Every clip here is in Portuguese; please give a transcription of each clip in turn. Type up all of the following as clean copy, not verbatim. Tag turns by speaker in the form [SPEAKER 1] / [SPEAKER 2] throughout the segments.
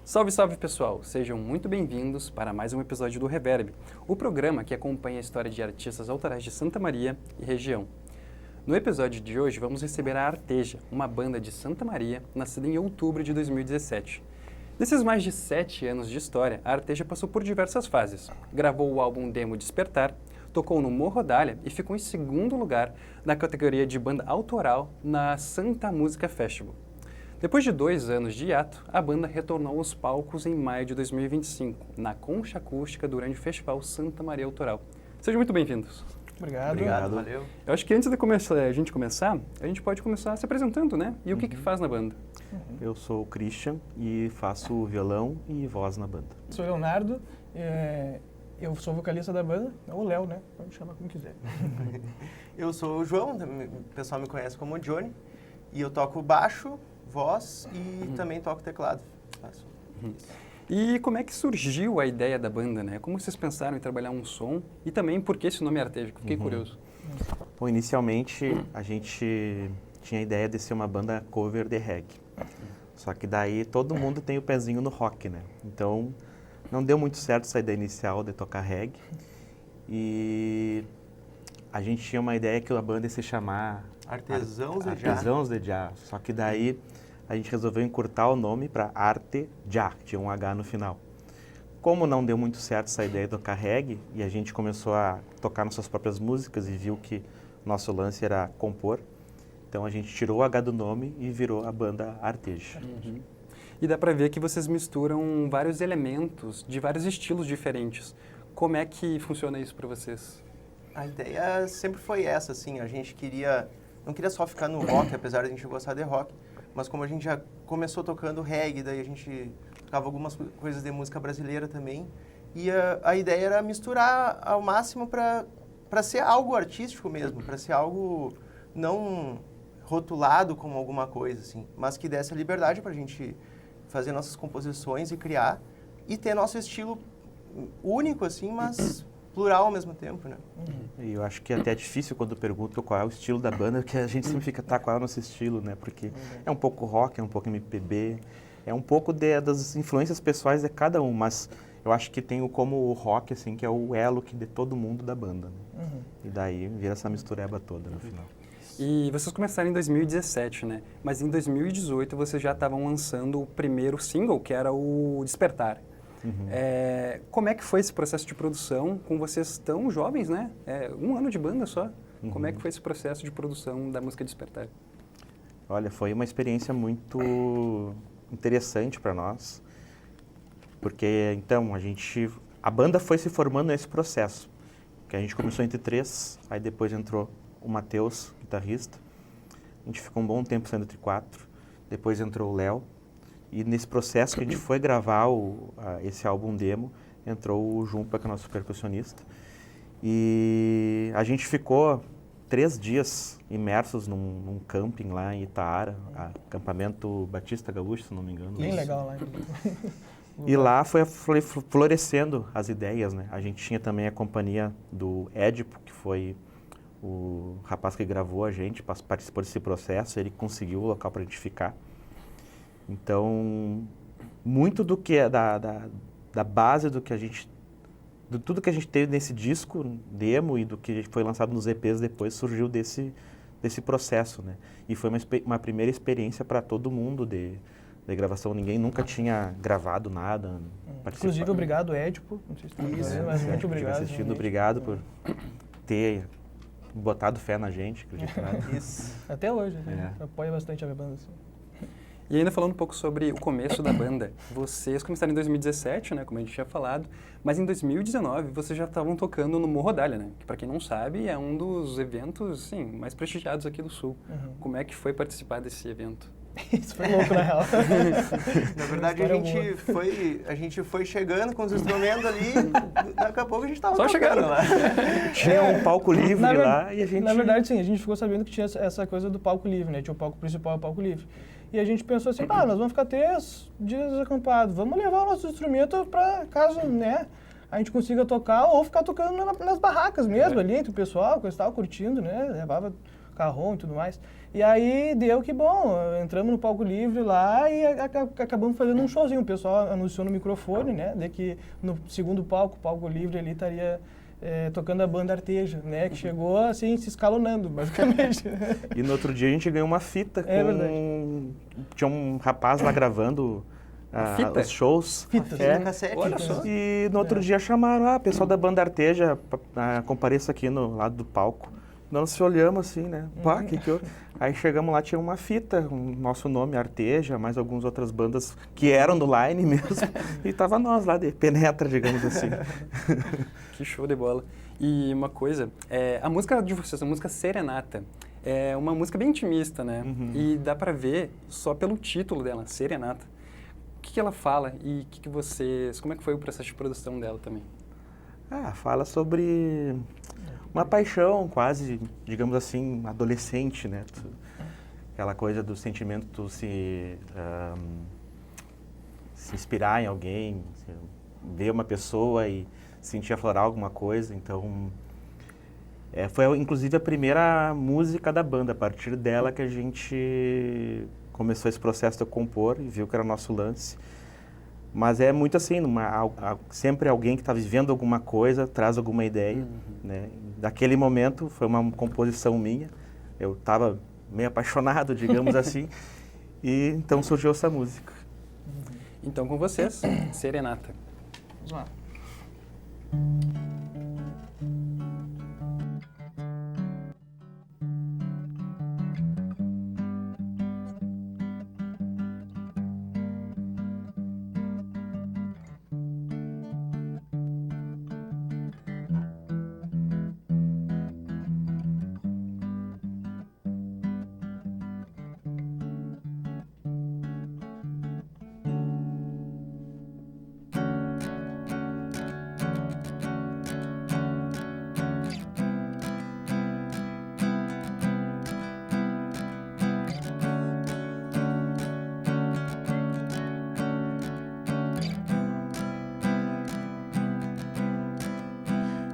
[SPEAKER 1] Salve, salve pessoal! Sejam muito bem-vindos para mais um episódio do Reverb, o programa que acompanha a história de artistas autorais de Santa Maria e região. No episódio de hoje vamos receber a Arteja, uma banda de Santa Maria, nascida em outubro de 2017. Nesses mais de 7 anos de história, a Arteja passou por diversas fases. Gravou o álbum demo Despertar, tocou no Morro Dália e ficou em segundo lugar na categoria de banda autoral na Santa Música Festival. Depois de 2 anos de hiato, a banda retornou aos palcos em maio de 2025, na Concha Acústica, durante o Festival Santa Maria Autoral. Sejam muito bem-vindos.
[SPEAKER 2] Obrigado.
[SPEAKER 3] Valeu.
[SPEAKER 1] Eu acho que antes de a gente começar, a gente pode começar se apresentando, né? E o que faz na banda?
[SPEAKER 2] Eu sou o Christian e faço violão e voz na banda.
[SPEAKER 3] Sou o Leonardo, eu sou vocalista da banda, ou Léo, né? Pode chamar como quiser.
[SPEAKER 4] Eu sou o João, o pessoal me conhece como Johnny, e eu toco baixo, voz e também toco teclado. Faço isso.
[SPEAKER 1] E como é que surgiu a ideia da banda, né? Como vocês pensaram em trabalhar um som? E também por que esse nome Arteja? Fiquei curioso.
[SPEAKER 2] Bom, inicialmente a gente tinha a ideia de ser uma banda cover de reggae. Só que daí todo mundo tem o pezinho no rock, né? Então não deu muito certo essa ideia inicial de tocar reggae. E a gente tinha uma ideia que a banda ia se chamar
[SPEAKER 4] Artesãos de Jah.
[SPEAKER 2] Artesãos de Jah. Só que daí a gente resolveu encurtar o nome para Arte Jah, que tinha um H no final. Como não deu muito certo essa ideia de tocar reggae, e a gente começou a tocar nossas próprias músicas e viu que nosso lance era compor, então a gente tirou o H do nome e virou a banda Arteja.
[SPEAKER 1] E dá pra ver que vocês misturam vários elementos de vários estilos diferentes. Como é que funciona isso pra vocês?
[SPEAKER 4] A ideia sempre foi essa, assim, a gente não queria só ficar no rock, apesar de a gente gostar de rock, mas como a gente já começou tocando reggae, daí a gente tocava algumas coisas de música brasileira também, e a ideia era misturar ao máximo para ser algo artístico mesmo, para ser algo não rotulado como alguma coisa, assim, mas que desse a liberdade para a gente fazer nossas composições e criar, e ter nosso estilo único, assim, mas plural ao mesmo tempo, né?
[SPEAKER 2] E eu acho que até é difícil quando perguntam qual é o estilo da banda, porque a gente sempre fica, qual é o nosso estilo, né? Porque é um pouco rock, é um pouco MPB, é um pouco das influências pessoais de cada um, mas eu acho que tem como o rock, assim, que é o elo de todo mundo da banda, né? E daí vira essa mistureba toda no final.
[SPEAKER 1] E vocês começaram em 2017, né? Mas em 2018 vocês já estavam lançando o primeiro single, que era o Despertar. Como é que foi esse processo de produção com vocês tão jovens, né? 1 ano de banda só. Como é que foi esse processo de produção da música Despertar?
[SPEAKER 2] Olha, foi uma experiência muito interessante para nós, porque então a banda foi se formando nesse processo, que a gente começou entre 3, aí depois entrou o Matheus, guitarrista, a gente ficou um bom tempo sendo entre 4, depois entrou o Léo, e nesse processo que a gente foi gravar esse álbum demo, entrou o Jumpa, que é nosso percussionista, e a gente ficou 3 dias imersos num camping lá em Itaara, acampamento Batista Gaúcho, se não me engano.
[SPEAKER 3] Bem legal lá.
[SPEAKER 2] E lá foi florescendo as ideias, né? A gente tinha também a companhia do Édipo, que foi o rapaz que gravou a gente, participou desse processo, ele conseguiu o local para a gente ficar. Então, muito do que é da base do que de tudo que a gente teve nesse disco demo e do que foi lançado nos EPs depois surgiu desse processo, né? E foi uma primeira experiência para todo mundo de gravação. Ninguém nunca tinha gravado nada.
[SPEAKER 3] Inclusive, obrigado, Édipo. Não sei se está fazendo, mas muito obrigado.
[SPEAKER 2] Assistindo, obrigado por ter botado fé na gente, acredito.
[SPEAKER 4] Isso.
[SPEAKER 3] Até hoje, apoia bastante a minha banda. Assim.
[SPEAKER 1] E ainda falando um pouco sobre o começo da banda, vocês começaram em 2017, né, como a gente tinha falado, mas em 2019 vocês já estavam tocando no Morro Dália, né, que para quem não sabe é um dos eventos, sim, mais prestigiados aqui do Sul. Como é que foi participar desse evento?
[SPEAKER 3] Isso foi louco, na real.
[SPEAKER 4] Na verdade, a gente foi chegando com os instrumentos ali, daqui a pouco a gente estava
[SPEAKER 1] Só chegando
[SPEAKER 4] lá.
[SPEAKER 2] Tinha um palco livre lá e a gente...
[SPEAKER 3] Na verdade, sim, a gente ficou sabendo que tinha essa coisa do palco livre, né? Tinha o palco principal e o palco livre. E a gente pensou assim, nós vamos ficar 3 dias acampados, vamos levar o nosso instrumento para caso, né, a gente consiga tocar ou ficar tocando nas barracas mesmo, ali entre o pessoal, que eu estava curtindo, né? Levava carrom e tudo mais. E aí deu que bom, entramos no Palco Livre lá e acabamos fazendo um showzinho. O pessoal anunciou no microfone, né, de que no segundo palco, Palco Livre, ali estaria tocando a banda Arteja, né, que chegou assim, se escalonando, basicamente.
[SPEAKER 2] E no outro dia a gente ganhou uma fita com...
[SPEAKER 3] verdade.
[SPEAKER 2] Tinha um rapaz lá gravando os shows.
[SPEAKER 3] Fitas,
[SPEAKER 4] Fita cassete.
[SPEAKER 1] Olha só.
[SPEAKER 2] E no outro dia chamaram, pessoal da banda Arteja, compareça aqui no lado do palco. Nós se olhamos assim, né? Pá, que eu... Aí chegamos lá, tinha uma fita, com nosso nome, Arteja, mais algumas outras bandas que eram do Line mesmo. E tava nós lá, de penetra, digamos assim.
[SPEAKER 1] Que show de bola. E uma coisa, a música de vocês, a música Serenata, é uma música bem intimista, né? E dá pra ver só pelo título dela, Serenata. O que ela fala e como é que foi o processo de produção dela também?
[SPEAKER 2] Fala sobre uma paixão quase, digamos assim, adolescente, né? Aquela coisa do sentimento se inspirar em alguém, ver uma pessoa e sentir aflorar alguma coisa. Então, foi inclusive a primeira música da banda. A partir dela que a gente começou esse processo de compor e viu que era o nosso lance. Mas é muito assim, sempre alguém que está vivendo alguma coisa traz alguma ideia, né? Daquele momento foi uma composição minha, eu estava meio apaixonado, digamos assim, e então surgiu essa música.
[SPEAKER 1] Então com vocês, Serenata.
[SPEAKER 3] Vamos lá.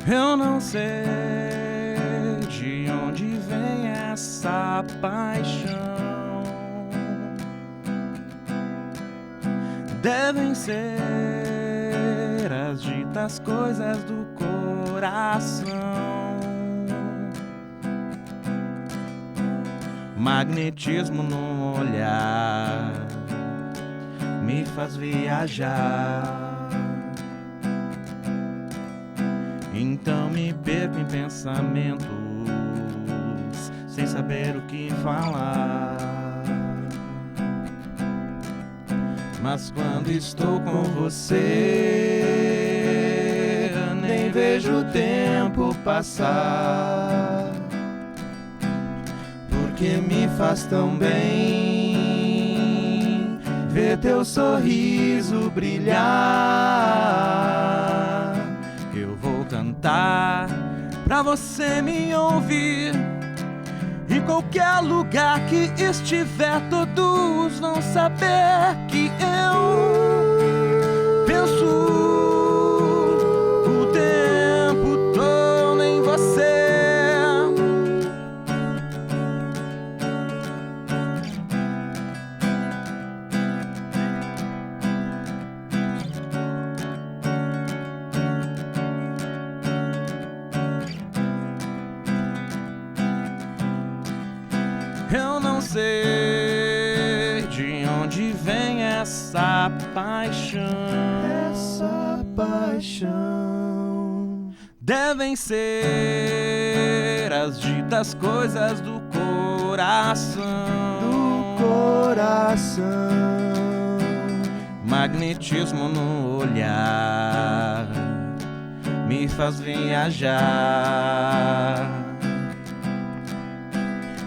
[SPEAKER 5] Eu não sei de onde vem essa paixão. Devem ser as ditas coisas do coração. Magnetismo no olhar me faz viajar. Então me perco em pensamentos, sem saber o que falar. Mas quando estou com você, nem vejo o tempo passar. Porque me faz tão bem ver teu sorriso brilhar. Eu vou cantar pra você me ouvir. Em qualquer lugar que estiver, todos vão saber que eu penso o tempo todo em você. Eu não sei de onde vem essa paixão. Essa paixão devem ser as ditas coisas do coração. Do coração. Magnetismo no olhar me faz viajar.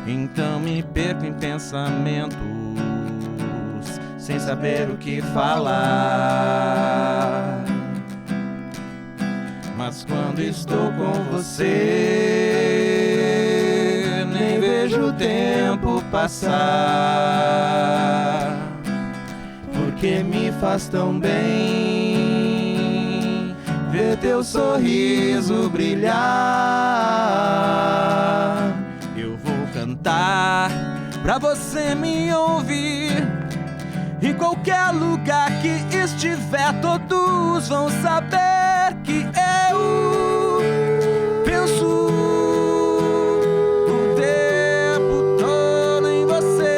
[SPEAKER 5] Então me perco em pensamentos, sem saber o que falar. Mas quando estou com você, nem vejo o tempo passar. Porque me faz tão bem ver teu sorriso brilhar. Eu vou cantar cantar pra você me ouvir. Em qualquer lugar que estiver, todos vão saber que eu penso o tempo todo em você.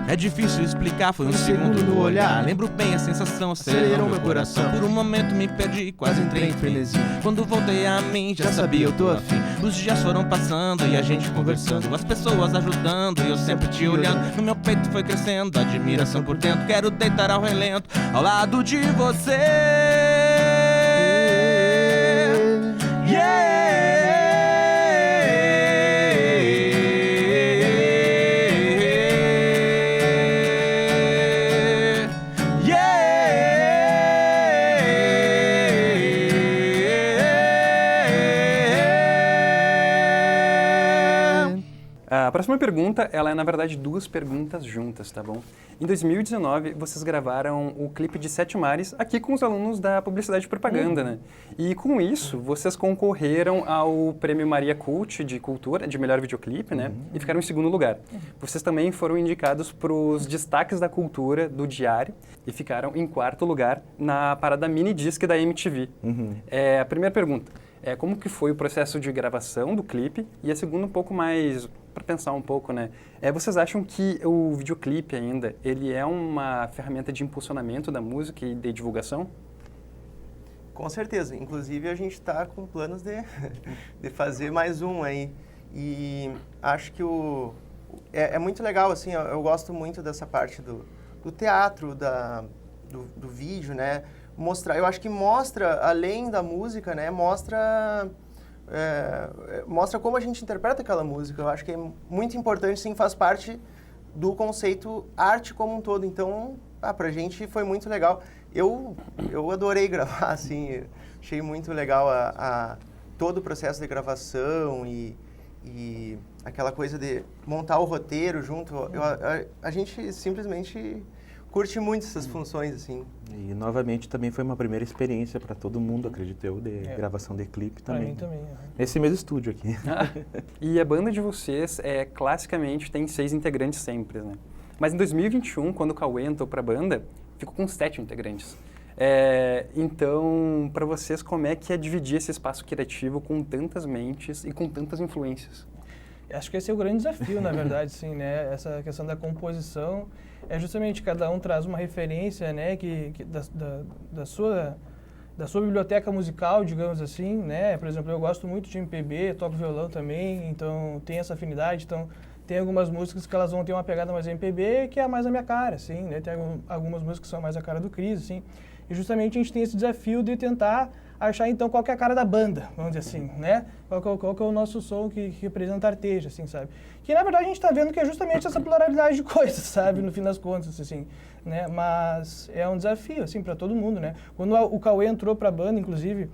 [SPEAKER 5] É difícil explicar, foi um segundo no olhar. Lembro bem a sensação, acelerou meu coração. Por um momento me perdi e quase entrei em frenesi. Quando voltei a mim, já sabia eu tô afim. Os dias foram passando e a gente conversando, as pessoas ajudando e eu sempre te olhando. No meu peito foi crescendo a admiração por dentro. Quero deitar ao relento, ao lado de você.
[SPEAKER 1] A próxima pergunta, ela é na verdade duas perguntas juntas, tá bom? Em 2019, vocês gravaram o clipe de Sete Mares aqui com os alunos da Publicidade e Propaganda, né? E com isso, vocês concorreram ao Prêmio Maria Cult de Cultura, de melhor videoclipe, né? E ficaram em segundo lugar. Vocês também foram indicados para os destaques da cultura do Diário e ficaram em quarto lugar na parada Mini Disc da MTV. A primeira pergunta é como que foi o processo de gravação do clipe? E a segunda, um pouco mais para pensar um pouco, né? Vocês acham que o videoclipe ainda, ele é uma ferramenta de impulsionamento da música e de divulgação?
[SPEAKER 4] Com certeza. Inclusive, a gente está com planos de fazer mais um aí. E acho que é muito legal, assim, eu gosto muito dessa parte do teatro, do vídeo, né? Eu acho que mostra, além da música, né? Mostra como a gente interpreta aquela música. Eu acho que é muito importante, sim, faz parte do conceito arte como um todo. Então, pra gente foi muito legal. Eu adorei gravar, assim, achei muito legal todo o processo de gravação e aquela coisa de montar o roteiro junto. A gente simplesmente curte muito essas funções, assim.
[SPEAKER 2] E, novamente, também foi uma primeira experiência para todo mundo, acredito eu, de gravação de clipe também.
[SPEAKER 3] Pra mim também.
[SPEAKER 2] Nesse mesmo estúdio aqui.
[SPEAKER 1] E a banda de vocês, classicamente, tem 6 integrantes sempre, né? Mas em 2021, quando o Cauê entrou para a banda, ficou com 7 integrantes. Então, para vocês, como é que é dividir esse espaço criativo com tantas mentes e com tantas influências?
[SPEAKER 3] Acho que esse é o grande desafio, na verdade, sim, né? Essa questão da composição é justamente cada um traz uma referência, né, da sua biblioteca musical, digamos assim, né? Por exemplo, eu gosto muito de MPB, toco violão também, então tem essa afinidade. Então, tem algumas músicas que elas vão ter uma pegada mais MPB, que é mais a minha cara, assim, né? Tem algumas músicas que são mais a cara do Cris, assim. E justamente a gente tem esse desafio de tentar achar, então, qual que é a cara da banda, vamos dizer assim, né? Qual que é o nosso som que representa a Arteja, assim, sabe? Que, na verdade, a gente está vendo que é justamente essa pluralidade de coisas, sabe? No fim das contas, assim, né? Mas é um desafio, assim, para todo mundo, né? Quando o Cauê entrou para a banda, inclusive,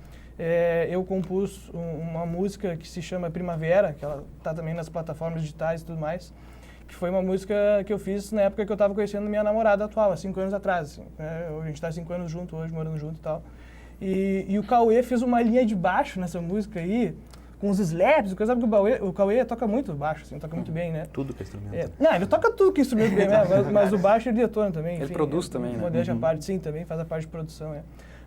[SPEAKER 3] eu compus uma música que se chama Primavera, que ela está também nas plataformas digitais e tudo mais, que foi uma música que eu fiz na época que eu estava conhecendo minha namorada atual, há 5 anos atrás, assim, né? A gente está 5 anos junto hoje, morando junto e tal. E o Cauê fez uma linha de baixo nessa música aí, com os slaps, coisa, sabe que o Cauê toca muito baixo, assim, toca muito bem, né?
[SPEAKER 2] Tudo que é instrumento.
[SPEAKER 3] Não, ele toca tudo que é instrumento bem, né? mas o baixo ele detona também.
[SPEAKER 1] Ele produz também, né?
[SPEAKER 3] Modéstia à parte, sim, também faz a parte de produção,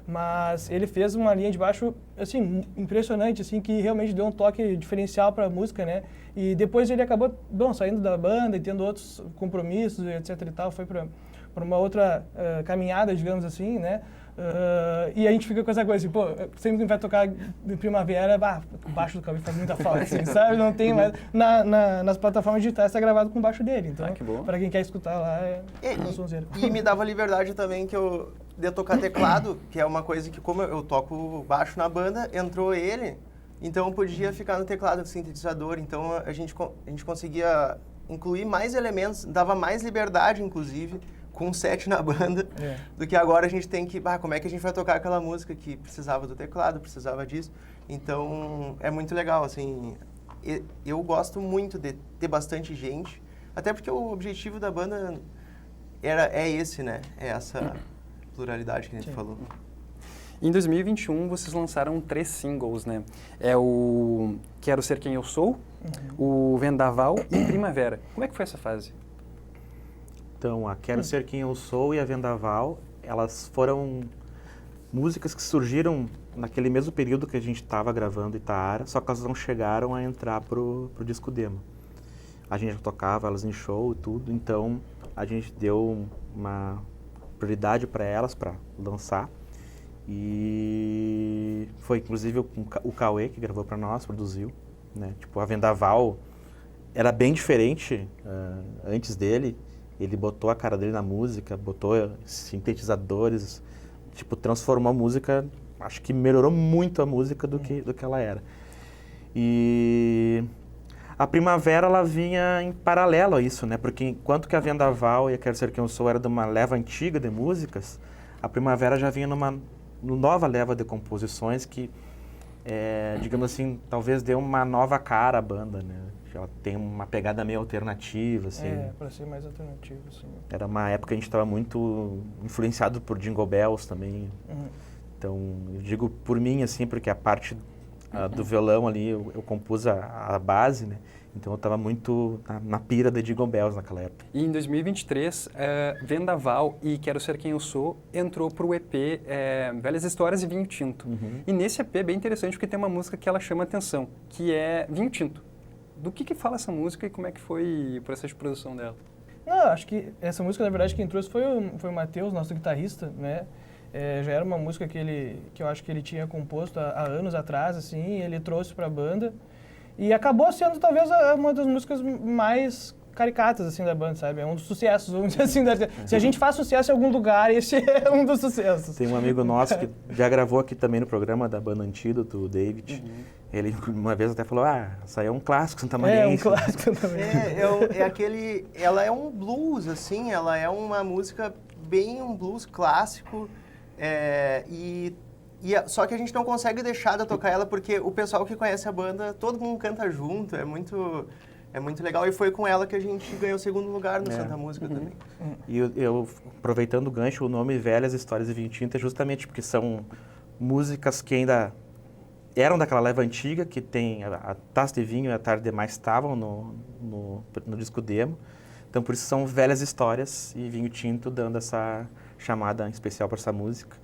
[SPEAKER 3] Mas ele fez uma linha de baixo, assim, impressionante, assim, que realmente deu um toque diferencial para a música, né? E depois ele acabou, saindo da banda e tendo outros compromissos, etc e tal, foi para uma outra caminhada, digamos assim, né? E a gente fica com essa coisa assim, sempre que vai tocar de Primavera, o baixo do Cauê faz muita falta, assim, sabe? Não tem mais. Nas plataformas digitais está gravado com o baixo dele, então, para quem quer escutar lá, uma sonzeira.
[SPEAKER 4] E me dava liberdade também de tocar teclado, que é uma coisa que, como eu toco baixo na banda, entrou ele, então eu podia ficar no teclado do sintetizador, então a gente conseguia incluir mais elementos, dava mais liberdade, inclusive, com 7 na banda, do que agora a gente tem que, como é que a gente vai tocar aquela música que precisava do teclado, precisava disso. Então, é muito legal, assim, eu gosto muito de ter bastante gente, até porque o objetivo da banda é esse, né? É essa pluralidade que a gente falou.
[SPEAKER 1] Em 2021, vocês lançaram 3 singles, né? É o Quero Ser Quem Eu Sou, o Vendaval e Primavera. Como é que foi essa fase?
[SPEAKER 2] Então, a Quero Ser Quem Eu Sou e a Vendaval, elas foram músicas que surgiram naquele mesmo período que a gente estava gravando Itaara, só que elas não chegaram a entrar pro disco demo. A gente já tocava elas em show e tudo, então a gente deu uma prioridade para elas, para lançar. E foi inclusive o Cauê que gravou para nós, produziu, né? Tipo, a Vendaval era bem diferente antes dele. Ele botou a cara dele na música, botou sintetizadores, tipo, transformou a música, acho que melhorou muito a música do que ela era. E a Primavera, ela vinha em paralelo a isso, né? Porque enquanto que a Vendaval e a Quero Ser Quem Eu Sou era de uma leva antiga de músicas, a Primavera já vinha numa nova leva de composições que, digamos assim, talvez dê uma nova cara à banda, né? Ela tem uma pegada meio alternativa, assim.
[SPEAKER 3] Para ser mais alternativo, sim.
[SPEAKER 2] Era uma época que a gente estava muito influenciado por Jingle Bells também. Então, eu digo por mim, assim, porque a parte do violão ali, eu compus a base, né? Então, eu estava muito na pira de Jingle Bells naquela época.
[SPEAKER 1] E em 2023, Vendaval e Quero Ser Quem Eu Sou entrou para o EP Velhas Histórias e Vinho Tinto. E nesse EP é bem interessante porque tem uma música que ela chama atenção, que é Vinho Tinto. Do que fala essa música e como é que foi o processo de produção dela?
[SPEAKER 3] Não, acho que essa música, na verdade, quem trouxe foi o Matheus, nosso guitarrista, né? Já era uma música que eu acho que ele tinha composto há anos atrás, assim, ele trouxe para a banda. E acabou sendo, talvez, uma das músicas mais caricatas, assim, da banda, sabe? É um dos sucessos, vamos dizer assim. Se a gente faz sucesso em algum lugar, esse é um dos sucessos.
[SPEAKER 2] Tem um amigo nosso que já gravou aqui também no programa da banda Antídoto, o David. Ele uma vez até falou, isso aí é um clássico santamariense.
[SPEAKER 3] É um clássico também.
[SPEAKER 4] Ela é um blues, assim, ela é uma música bem um blues clássico, só que a gente não consegue deixar de tocar ela porque o pessoal que conhece a banda, todo mundo canta junto, é muito legal. E foi com ela que a gente ganhou o 2º lugar no Santa Música também.
[SPEAKER 2] E eu, aproveitando o gancho, o nome Velhas Histórias e Vinho Tinto é justamente porque são músicas que ainda eram daquela leva antiga, que tem a Taça de Vinho e a Tarde Demais estavam no disco demo. Então, por isso são Velhas Histórias e Vinho Tinto, dando essa chamada especial para essa música.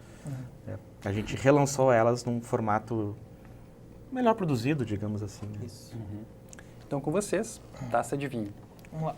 [SPEAKER 2] A gente relançou elas num formato melhor produzido, digamos assim.
[SPEAKER 4] Isso.
[SPEAKER 1] Então, com vocês, Taça de Vinho.
[SPEAKER 3] Vamos lá.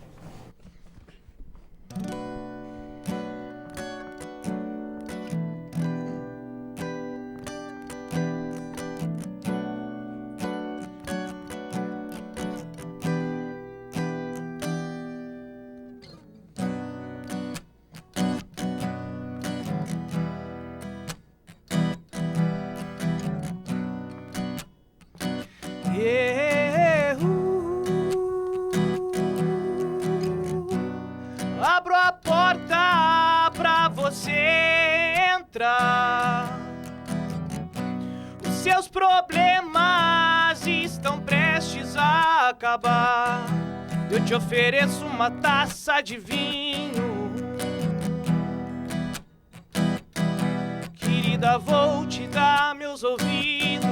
[SPEAKER 5] Abro a porta pra você entrar. Os seus problemas estão prestes a acabar. Eu te ofereço uma taça de vinho. Querida, vou te dar meus ouvidos.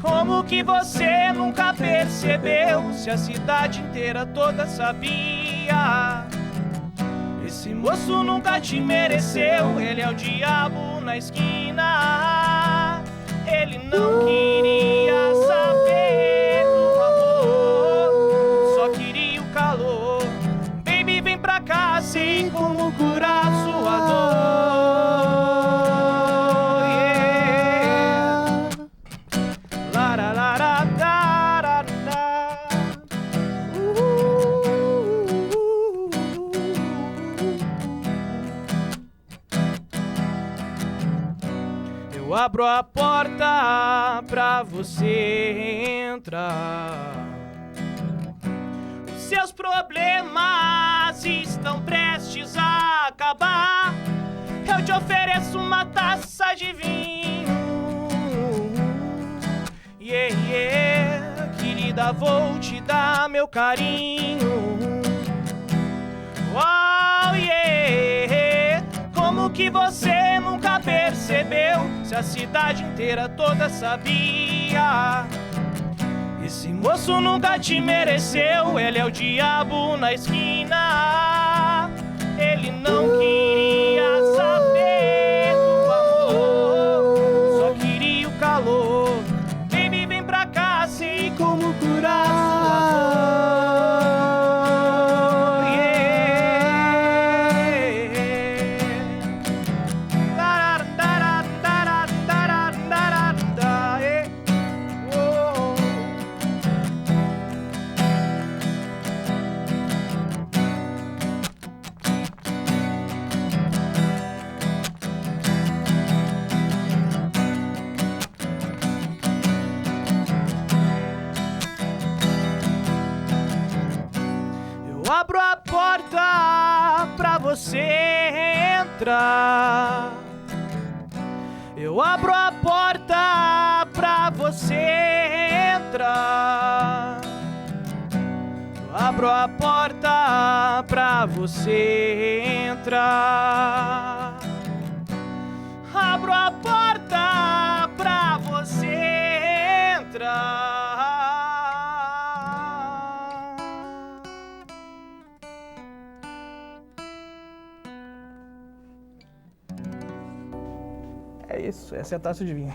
[SPEAKER 5] Como que você nunca percebeu? Se a cidade inteira toda sabia. Esse moço nunca te mereceu. Ele é o diabo na esquina. Ele não queria saber do amor, só queria o calor. Baby, vem pra cá, sei como curar sua dor. Eu abro a porta pra você entrar. Os
[SPEAKER 6] seus problemas estão prestes a acabar, eu te ofereço uma taça de vinho. Yeah, yeah, querida, vou te dar meu carinho. Oh, yeah, como que você nunca percebeu, se a cidade inteira toda sabia? Esse moço nunca te mereceu, ele é o diabo na esquina. Ele não queria saber do amor, só queria o calor. Baby, vem pra cá, sei como curar sua dor. Eu abro a porta pra você entrar. Eu abro a porta pra você entrar. Eu abro a porta pra você entrar. Abro a porta pra você entrar.
[SPEAKER 3] É isso, essa é a taça de vinho.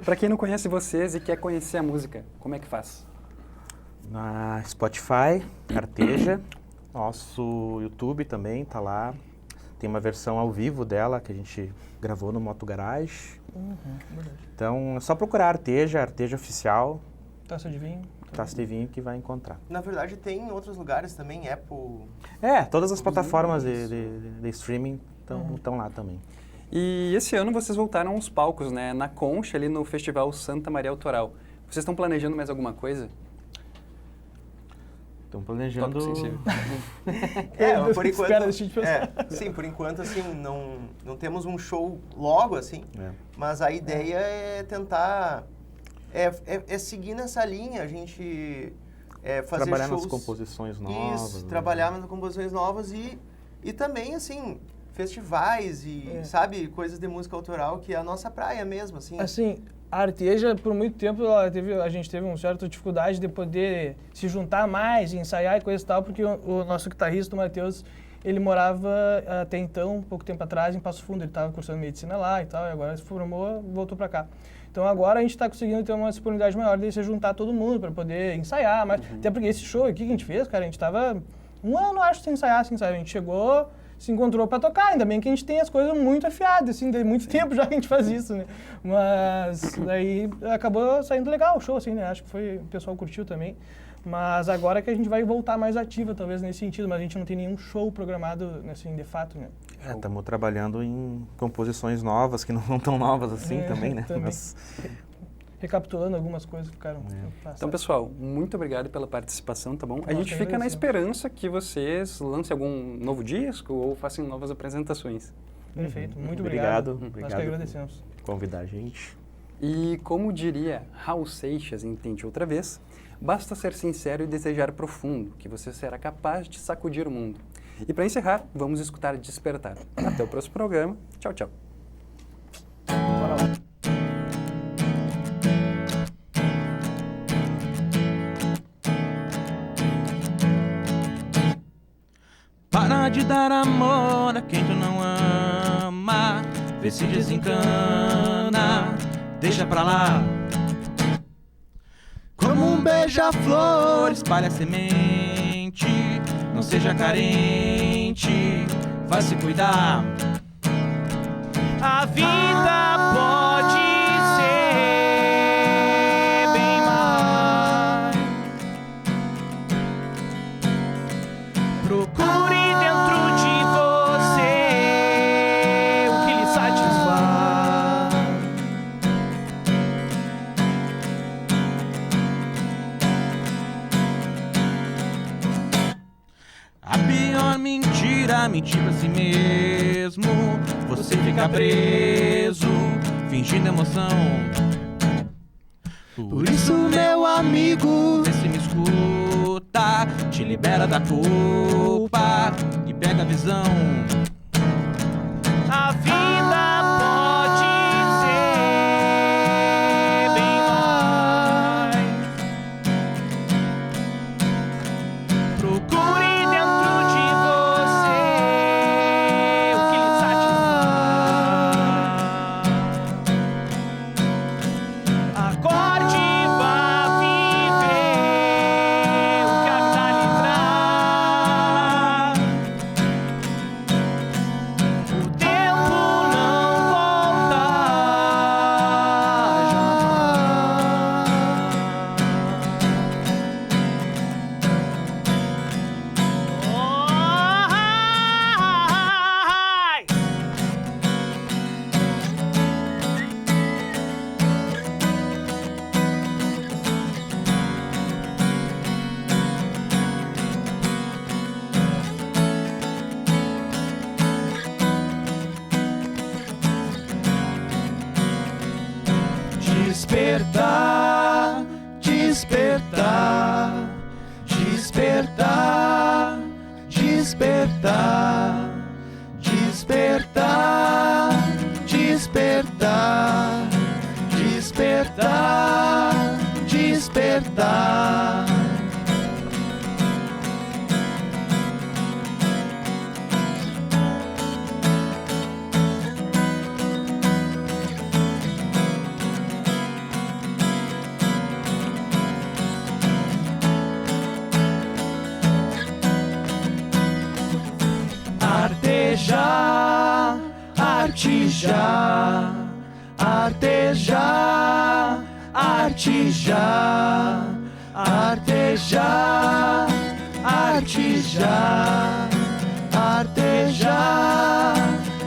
[SPEAKER 1] Para quem não conhece vocês e quer conhecer a música, como é que faz?
[SPEAKER 2] Na Spotify, Arteja, nosso YouTube também tá lá. Tem uma versão ao vivo dela que a gente gravou no Moto Garage.
[SPEAKER 3] Verdade.
[SPEAKER 2] Então é só procurar Arteja, Arteja Oficial,
[SPEAKER 3] Taça de vinho.
[SPEAKER 2] Taça de Vinho que vai encontrar.
[SPEAKER 4] Na verdade, tem em outros lugares também, Apple.
[SPEAKER 2] Todas as plataformas de streaming estão lá também.
[SPEAKER 1] E esse ano vocês voltaram aos palcos, né? Na Concha, ali no Festival Santa Maria Autoral. Vocês estão planejando mais alguma coisa?
[SPEAKER 2] Estão planejando...
[SPEAKER 1] Tópico sensível.
[SPEAKER 4] Por enquanto.
[SPEAKER 3] Espera, deixa eu te pensar.
[SPEAKER 4] Sim, por enquanto, assim, não temos um show logo, assim. Mas a ideia é tentar. É seguir nessa linha, a gente fazer
[SPEAKER 2] trabalhar
[SPEAKER 4] shows.
[SPEAKER 2] nas composições novas.
[SPEAKER 4] Isso,
[SPEAKER 2] né?
[SPEAKER 4] trabalhar nas composições novas e também, assim, festivais e, sabe, coisas de música autoral, que é a nossa praia mesmo, assim.
[SPEAKER 3] Assim, a Arteja, por muito tempo, a gente teve uma certa dificuldade de poder se juntar mais, ensaiar e coisa e tal, porque o nosso guitarrista, o Matheus, ele morava até então, pouco tempo atrás, em Passo Fundo. Ele estava cursando medicina lá e tal, e agora se formou, voltou para cá. Então agora a gente está conseguindo ter uma disponibilidade maior de se juntar todo mundo para poder ensaiar, mas até porque esse show aqui que a gente fez, cara, a gente estava um ano, acho, sem ensaiar, assim, sabe? A gente chegou, se encontrou para tocar, ainda bem que a gente tem as coisas muito afiadas, assim, tem muito tempo já que a gente faz isso, né? Mas daí acabou saindo legal o show, assim, né? Acho que o pessoal curtiu também. Mas agora que a gente vai voltar mais ativa, talvez, nesse sentido, mas a gente não tem nenhum show programado, assim, de fato, né?
[SPEAKER 2] Estamos trabalhando em composições novas, que não são tão novas assim também, né?
[SPEAKER 3] Também.
[SPEAKER 2] Mas,
[SPEAKER 3] Recapitulando algumas coisas que ficaram
[SPEAKER 1] Então,
[SPEAKER 3] passadas.
[SPEAKER 1] pessoal, muito obrigado pela participação, tá bom? A
[SPEAKER 3] Nós
[SPEAKER 1] gente
[SPEAKER 3] que
[SPEAKER 1] fica na
[SPEAKER 3] agradecemos.
[SPEAKER 1] esperança que vocês lancem algum novo disco ou façam novas apresentações.
[SPEAKER 3] Perfeito, muito
[SPEAKER 2] obrigado.
[SPEAKER 3] obrigado. Nós
[SPEAKER 2] Obrigado
[SPEAKER 3] que agradecemos.
[SPEAKER 2] por convidar a gente.
[SPEAKER 1] E como diria Raul Seixas em Tente Outra Vez, basta ser sincero e desejar profundo, que você será capaz de sacudir o mundo. E para encerrar, vamos escutar Despertar. Até o próximo programa. Tchau, tchau.
[SPEAKER 3] Bora lá.
[SPEAKER 5] Para de dar amor a quem tu não ama. Vê se desencana, deixa pra lá. Como um beija-flor, espalha a semente. Não seja carente, vai se cuidar.
[SPEAKER 6] A vida pode ser bem mais. Procure dentro de você o que lhe satisfaz.
[SPEAKER 5] mentir pra si mesmo, você fica preso, fingindo emoção. Por isso, meu amigo, vê se me escuta, te libera da culpa e pega a visão.
[SPEAKER 6] A vida pode ser bem mais. Procure dentro de você o que lhe satisfaz. Acorde e vá viver o que a vida lhe traz. O tempo não volta jamais. Despertar, despertar, despertar, despertar, despertar, despertar, despertar, despertar. Artejar, artejar, artejar, artejar, artejar, artejar, artejar,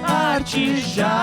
[SPEAKER 6] artejar.